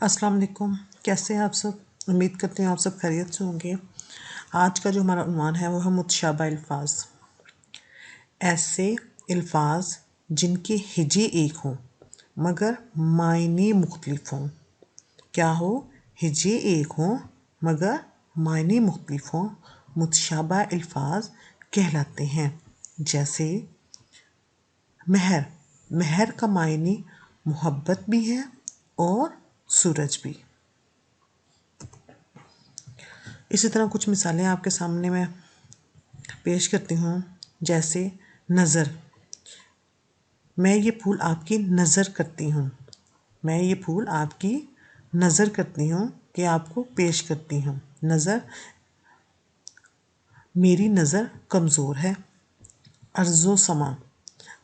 अस्सलाम वालेकुम। कैसे हैं आप सब? उम्मीद करते हैं आप सब खैरियत से होंगे। आज का जो हमारा उन्वान है वो है मुतशाबा अल्फाज। ऐसे अल्फाज जिनके हिजे एक हों मगर मायने मुख्तलिफ हों। क्या हो? हिजे एक हों मगर मायने मुख्तलिफ हों, मुतशाबा अल्फाज कहलाते हैं। जैसे महर। महर का मायने मोहब्बत भी है और सूरज भी। इसी तरह कुछ मिसालें आपके सामने मैं पेश करती हूँ। जैसे नज़र। मैं ये फूल आपकी नज़र करती हूँ। मैं ये फूल आपकी नज़र करती हूँ कि आपको पेश करती हूँ। नज़र। मेरी नज़र कमज़ोर है। अर्ज़ो समा।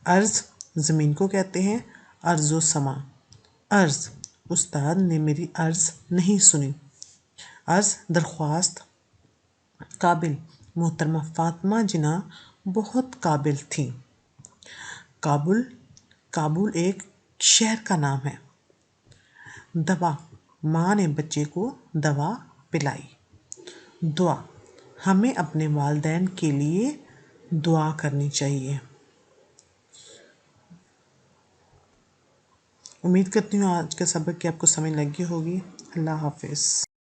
अर्ज़ ज़मीन को कहते हैं, अर्ज़ो समा। अर्ज़। उस्ताद ने मेरी अर्ज़ नहीं सुनी। अर्ज़ दरख्वास्त। काबिल। मोहतरमा फातिमा जिना बहुत काबिल थी। काबुल। काबुल एक शहर का नाम है। दवा। माँ ने बच्चे को दवा पिलाई। दुआ। हमें अपने वालिदैन के लिए दुआ करनी चाहिए। उम्मीद करती हूँ आज का सबक की आपको समझ लगी होगी। अल्लाह हाफिज़।